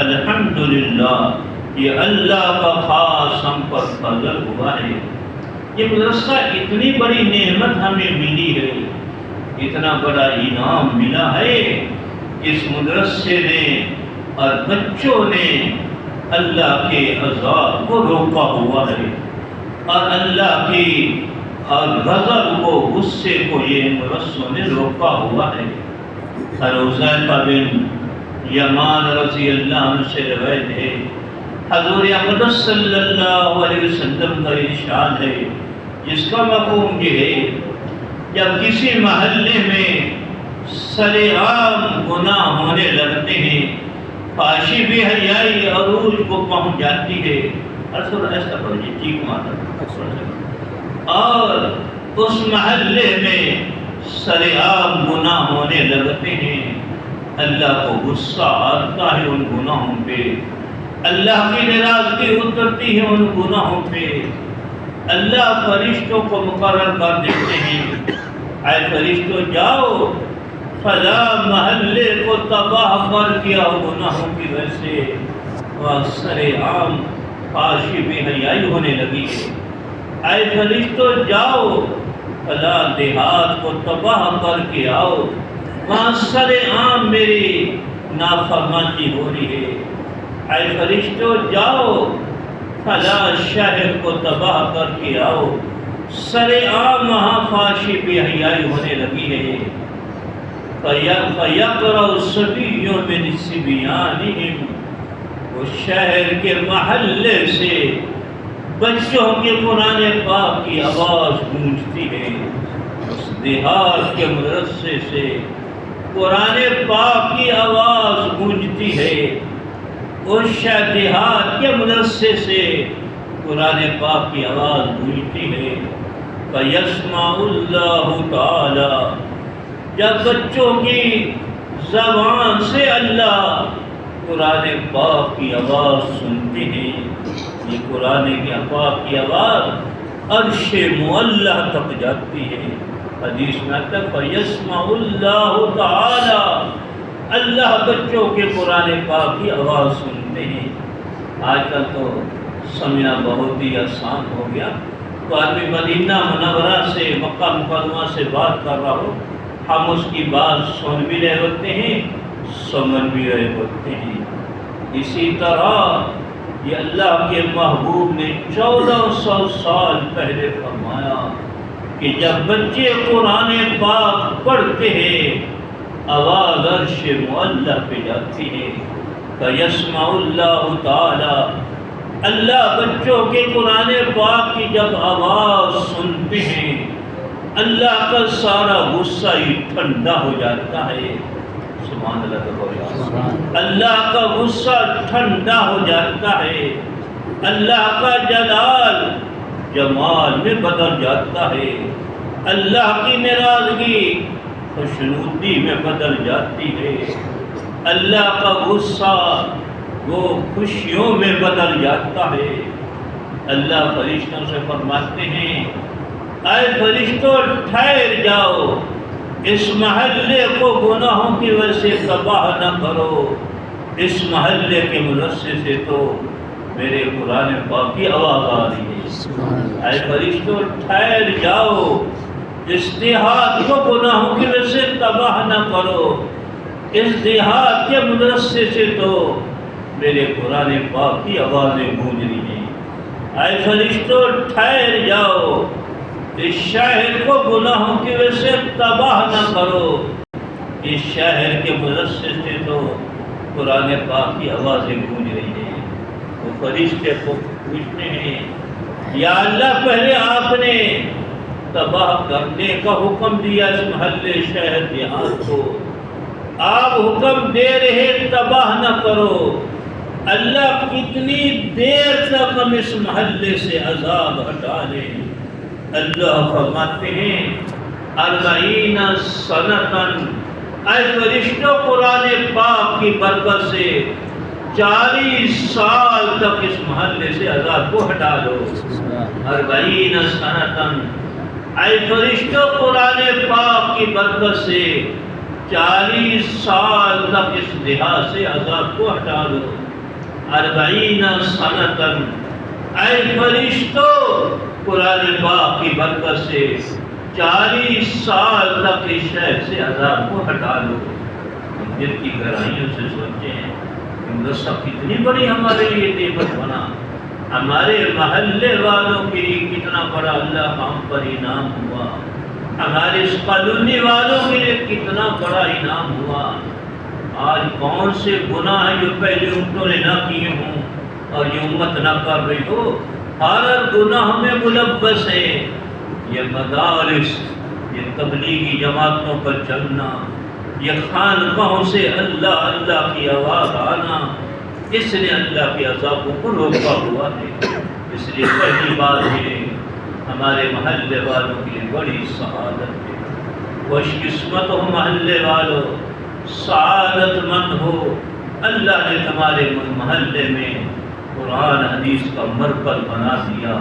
الحمدللہ یہ اللہ کا خاص ہم پر فضل ہوا ہے۔ یہ مدرسہ اتنی بڑی نعمت ہمیں ملی ہے، اتنا بڑا انعام ملا ہے۔ اس مدرسے نے اور بچوں نے اللہ کے عذاب کو روکا ہوا ہے، اور اللہ کی اور غضب کو، غصے کو یہ مدرسوں نے روکا ہوا ہے۔ حذیفہ بن یمان رضی اللہ عنہ سے روایت ہے، حضور اقدس صلی اللہ علیہ وسلم کا ارشاد ہے، جس کا مفہوم یہ ہے، جب کسی محلے میں سرِ عام گناہ ہونے لگتے ہیں، فحاشی بے حیائی عروج کو پہنچ جاتی ہے، ایسا پڑھیے ٹھیک مانا، اور اس محلے میں سرِ عام گناہ ہونے لگتے ہیں، اللہ کو غصہ آتا ہے ان گناہوں پہ، اللہ کی ناراضگی اترتی ہے ان گناہوں پہ، اللہ فرشتوں کو مقرر کر دیتے ہیں، اے فرشتوں جاؤ فلاں محلے کو تباہ کر دیا گناہوں کی وجہ سے، وہاں سرِ عام فحاشی بے حیائی ہونے لگی ہے، اے فرشتوں جاؤ فلاں دیہات کو تباہ کر کے آؤ، وہاں سرِ عام میری نافرمانی ہو رہی ہے، اے فرشتوں جاؤ فلاں شہر کو تباہ کر کے آؤ، سرِ عام وہاں فحاشی بے حیائی ہونے لگی ہے۔ فَيَقْرَأُ الصَّبِيُّ مِنْ صِبْيَانِهِمْ، وہ شہر کے محلے سے بچوں کے قرآن پاک کی آواز گونجتی ہے، اس دیہات کے مدرسے سے قرآن پاک کی آواز گونجتی ہے، اس دیہات کے مدرسے سے قرآن پاک کی آواز گونجتی ہے۔ فَيَسْمَعُ اللَّهُ تَعَالَى، جب بچوں کی زبان سے اللہ قرآن پاک کی آواز سنتے ہیں، یہ قرآن پاک کی آواز عرش معلیٰ تک جاتی ہے۔ حدیث میں آتا ہے فَيَسْمَعُ اللَّهُ تَعَالَى، اللہ بچوں کے قرآن پاک کی آواز سنتے ہیں۔ آج کل تو سمجھنا بہت ہی آسان ہو گیا، تو آدمی مدینہ منورہ سے، مکہ مکرمہ سے بات کر رہا ہو، ہم اس کی بات سن بھی رہے ہوتے ہیں، سمجھ بھی رہے ہوتے ہیں۔ اسی طرح یہ اللہ کے محبوب نے 1400 سال پہلے فرمایا کہ جب بچے قرآن پاک پڑھتے ہیں، آواز عرش معلیٰ پہ جاتی ہے۔ فَيَسْمَعُ اللَّهُ تَعَالَى، اللہ بچوں کے قرآن پاک کی جب آواز سنتے ہیں، اللہ کا سارا غصہ ہی ٹھنڈا ہو جاتا ہے۔ سبحان اللہ، اللہ کا غصہ ٹھنڈا ہو جاتا ہے، اللہ کا جلال جمال میں بدل جاتا ہے، اللہ کی ناراضگی خوشنودی میں بدل جاتی ہے، اللہ کا غصہ وہ خوشیوں میں بدل جاتا ہے۔ اللہ فرشتوں سے فرماتے ہیں، اے فرشتوں ٹھہر جاؤ، اس محلے کو گناہوں کی وجہ سے تباہ نہ کرو، اس محلے کے مدرسے سے تو میرے قرآن پاک کی آواز آ رہی ہے، اے فرشتوں ٹھہر جاؤ، اس دیہات کو گناہوں کی وجہ سے تباہ نہ کرو، اس دیہات کے مدرسے سے تو میرے قرآن پاک کی آوازیں گونج رہی ہیں، اے فرشتوں ٹھہر جاؤ، اس شہر کو گناہوں کی وجہ سے تباہ نہ کرو، اس شہر کے مدرسے سے تو قرآن پاک کی آوازیں گونج رہی ہیں۔ وہ فرشتے کو پوچھتے ہیں، یا اللہ پہلے آپ نے تباہ کرنے کا حکم دیا اس محلے شہر دیہات کو، آپ حکم دے رہے تباہ نہ کرو، اللہ کتنی دیر تک ہم اس محلے سے عذاب ہٹا لیں؟ اللہ فرماتے ہیں 40 سنتاً، اے فرشتوں قرآن پاک کی برکت سے 40 سال تک اس محلے سے عذاب کو ہٹا دو۔ 40 سنتاً، اے فرشتوں قرآن پاک کی برکت سے 40 سال تک اس لحاظ سے عذاب کو ہٹا دو. 40 سنتن، اے فرشتوں قرآن پاک کی برکت سے 40 سال تک اس شہر سے عذاب کو ہٹا دو. دل کی گہرائیوں سے سوچیں مدرسہ کتنی بڑی ہمارے لیے نعمت بنا، ہمارے محلے والوں کے لیے کتنا بڑا اللہ ہم پر انعام ہوا، ہمارے اس کالونی والوں کے لیے کتنا بڑا انعام ہوا. آج کون سے گناہ ہیں جو پہلے امتوں نے نہ کیے ہوں اور یہ امت نہ کر رہی ہو؟ ہر گناہ میں ملوث ہے. یہ مدارس، یہ تبلیغی جماعتوں پر چلنا، یہ خانقاہوں سے اللہ اللہ کی آواز آنا، اس نے اللہ کے عذابوں کو روکا ہوا ہے. اس لیے پہلی بات ہے ہمارے محلے والوں کے لیے بڑی سعادت ہے. خوش قسمت ہو محلے والوں، سعادت مند ہو. اللہ نے تمہارے محلے میں قرآن حدیث کا مرکز بنا دیا،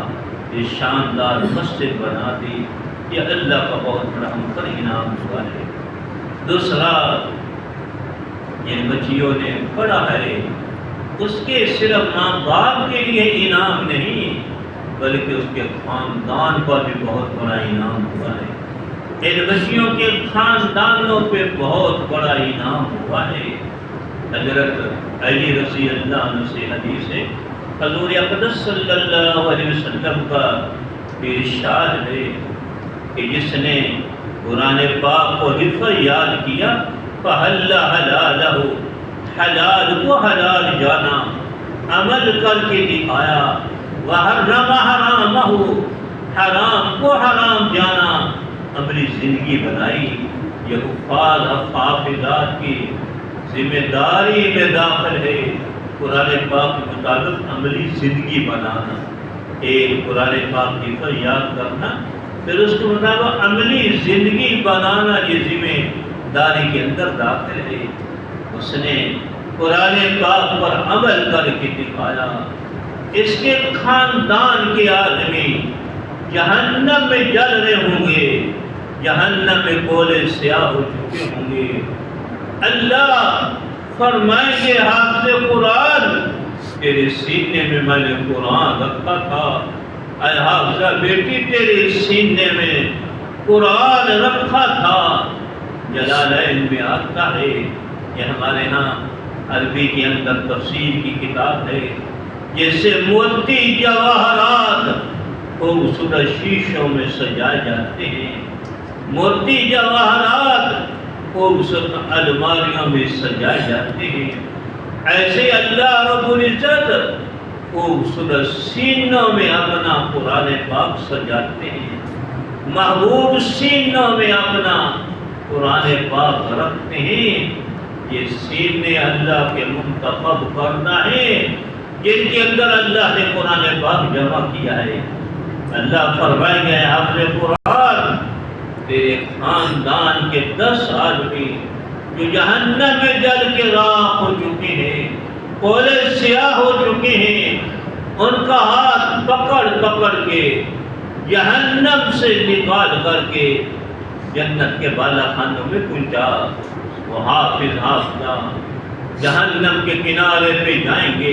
یہ شاندار مسجد بنا دی. یہ اللہ کا بہت بڑا ہم پر انعام ہوا ہے. دوسرا، جن بچیوں نے پڑھا ہے اس کے صرف ماں باپ کے لیے انعام نہیں بلکہ اس کے خاندان پر بھی بہت بڑا انعام ہوا ہے. ان بچیوں کے خاندانوں پہ بہت بڑا انعام ہوا ہے. حضرت علی رضی اللہ عنہ سے حدیث ہے، حضور اقدس صلی اللہ علیہ وسلم کا ارشاد ہے کہ جس نے قرآن پاک کو حفظ یاد کیا فحل حلالہ، حلال کو حلال جانا، عمل کر کے دکھایا، وحرم حرامہ، حرام کو حرام جانا، عملی زندگی بنائی. یہ حفاظ حافظات کی ذمہ داری میں داخل ہے قرآن پاک کے مطابق عملی زندگی بنانا. ایک قرآن پاک کی کو یاد کرنا، پھر اس کے مطابق عملی زندگی بنانا، یہ ذمہ داری کے اندر داخل ہے. اس نے قرآن پاک پر عمل کر کے دکھایا. اس کے خاندان کے آدمی جہنم میں جل رہے ہوں گے، جہنم میں گولے سیاہ ہو چکے ہوں گے. اللہ فرمائیں گے حافظ قرآن، تیرے سینے میں میں نے قرآن رکھا تھا. اے حافظہ بیٹی، تیرے سینے میں قرآن رکھا تھا. جلالین میں آتا ہے، یہ ہمارے ہاں عربی کے اندر تفسیر کی کتاب ہے. جیسے موتی جواہرات خوبصورت شیشوں میں سجائے جاتے ہیں، موتی جواہرات خوبصورت الماریوں میں سجائے جاتے ہیں، ایسے اللہ رب العزت خوبصورت سینوں میں اپنا قرآن پاک سجاتے ہیں. محبوب سینوں میں اپنا قرآن پاک رکھتے ہیں. یہ سینے اللہ کے منتخب کرنا ہے جن کے اندر اللہ نے قرآن پاک جمع کیا ہے. اللہ فرمائیں گے حافظ قرآن، تیرے خاندان کے 10 آدمی جو جہنم میں جل کے راکھ ہو چکے ہیں، کولے سیاہ ہو چکے ہیں، ان کا ہاتھ پکڑ پکڑ کے جہنم سے نکال کر کے جنت کے بالا خانوں میں پہنچا. وہ حافظ حافظہ جہنم کے کنارے پہ جائیں گے.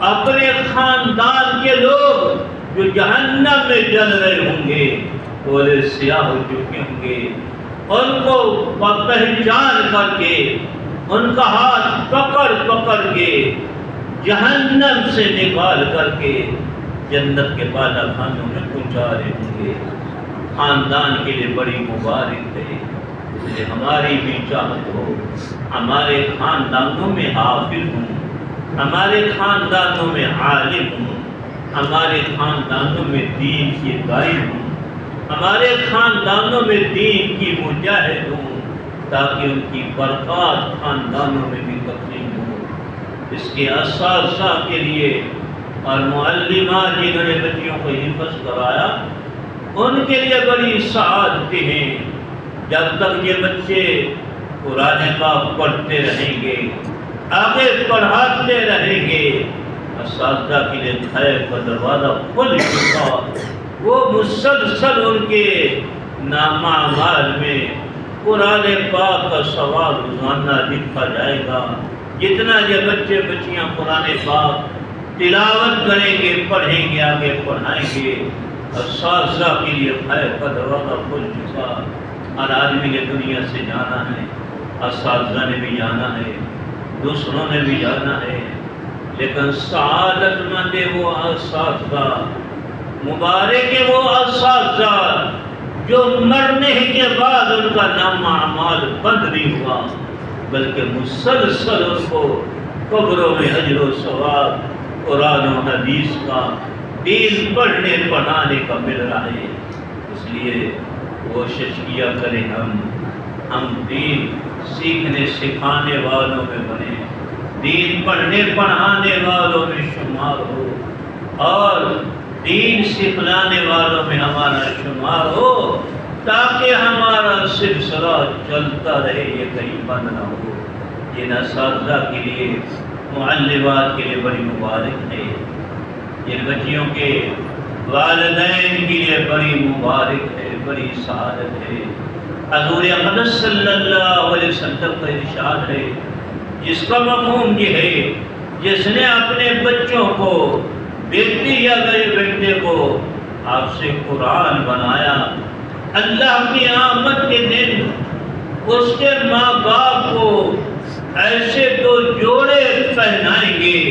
اپنے خاندان کے لوگ جو جہنم میں جل رہے ہوں گے، کولے سیاہ ہو چکے ہوں گے، ان کو پہچان کر کے ان کا ہاتھ پکڑ پکڑ کے جہنم سے نکال کر کے جنت کے بالا خانوں میں پہنچا رہے ہوں گے. خاندان کے لیے بڑی مبارک ہے. اس لیے ہماری بھی چاہت ہو ہمارے خاندانوں میں حافظ ہوں، ہمارے خاندانوں میں عالم ہوں، ہمارے خاندانوں میں دین کے داعی ہوں، ہمارے خاندانوں میں دین کی مجاہد ہوں، تاکہ ان کی برکات خاندانوں میں بھی تقسیم ہو. اس کے اساتذہ کے لیے اور معلمات جنہوں نے بچیوں کو حفظ کرایا، ان کے لیے بڑی سعادتیں ہیں. جب تک یہ بچے قرآن پاک پڑھتے رہیں گے، آگے پڑھاتے رہیں گے، اساتذہ کے لیے خیر کا دروازہ کھل چکا. وہ مسلسل ان کے نامہ اعمال میں قرآن پاک کا ثواب روزانہ لکھا جائے گا۔ جتنا یہ بچے بچیاں قرآن پاک تلاوت کریں گے، پڑھیں گے، آگے پڑھائیں گے، اساتذہ کے لیے خیر کا دروازہ کھل چکا۔ ہر آدمی نے دنیا سے جانا ہے، اساتذہ نے بھی جانا ہے، دوسروں نے بھی جانا ہے، لیکن سعادت مند وہ اساتذہ، مبارک وہ اساتذہ جو مرنے کے بعد ان کا نام اعمال بند نہیں ہوا، بلکہ مسلسل ان کو قبروں میں اجر و ثواب قرآن و حدیث کا، دین پڑھنے پڑھانے کا مل رہا ہے۔ اس لیے کوشش کیا کریں ہم دین سیکھنے سکھانے والوں میں بنے، دین پڑھنے پڑھانے والوں میں شمار ہو، اور دین سکھلانے والوں میں ہمارا شمار ہو، تاکہ ہمارا سلسلہ چلتا رہے، یہ کہیں بند نہ ہو۔ یہ اساتذہ کے لیے، معلمات کے لیے بڑی مبارک ہے، جن بچیوں کے والدین کے لیے بڑی مبارک ہے، بڑی سعادت ہے۔ حضور اقدس صلی اللہ علیہ وسلم کا ارشاد ہے، جس کا مفہوم یہ ہے، جس نے اپنے بچوں کو، بیٹی یا گئے بیٹے کو آپ سے قرآن بنایا، اللہ کی آمد کے دن اس کے ماں باپ کو ایسے دو جوڑے پہنائیں گے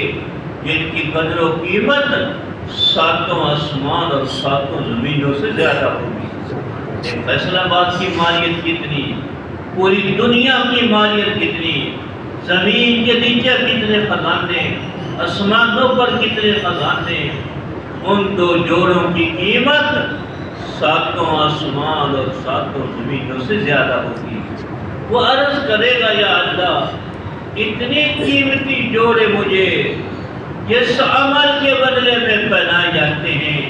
جن کی قدر و قیمت ساتوں آسمان اور ساتوں زمینوں سے زیادہ ہوگی۔ فیصل آباد کی مالیت کتنی، پوری دنیا کی مالیت کتنی، زمین کے نیچے کتنے خزانے، آسمانوں پر کتنے خزانے، ان دو جوڑوں کی قیمت ساتوں آسمان اور ساتوں زمینوں سے زیادہ ہوگی۔ وہ عرض کرے گا، یا اللہ اتنی قیمتی جوڑے مجھے جس عمل کے بدلے میں پہنائے جاتے ہیں،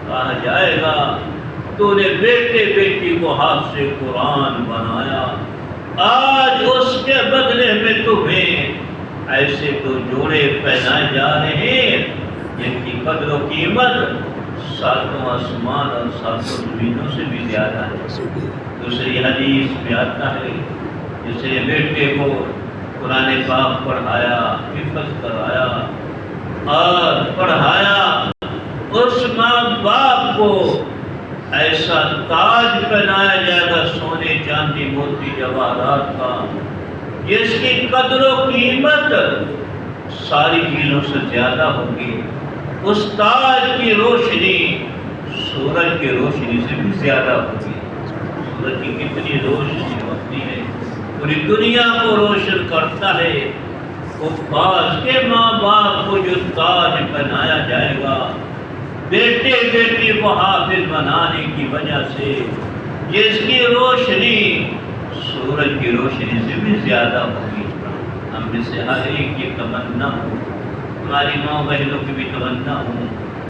کہا جائے گا تو نے بیٹے بیٹی کو ہاتھ سے قرآن بنایا، آج اس کے بدلے میں تمہیں ایسے تو جوڑے پہنائے جا رہے ہیں جن کی قدر و قیمت ساتوں آسمان اور ساتوں زمینوں سے بھی زیادہ ہے۔ دوسری حدیث میں آتا ہے، جسے بیٹے کو قرآن پاک پڑھایا، حفظ کرایا اور پڑھایا، اس ماں باپ کو ایسا تاج پہنایا جائے گا سونے چاندی موتی جواہرات کا، جس کی قدر و قیمت ساری چیزوں سے زیادہ ہوگی۔ اس تاج کی روشنی سورج کی روشنی سے بھی زیادہ ہوگی۔ سورج کی کتنی روشنی ہوتی ہے، پوری دنیا کو روشن کرتا ہے۔ کفار کے ماں باپ کو جو تاج پہنایا جائے گا بیٹے بیٹی کو حافظ بنانے کی وجہ سے، جس کی روشنی سورج کی روشنی سے بھی زیادہ ہوگی۔ ہم میں سے ہر ایک کی تمنا ہو، ہماری ماں بہنوں کی بھی تمنا ہو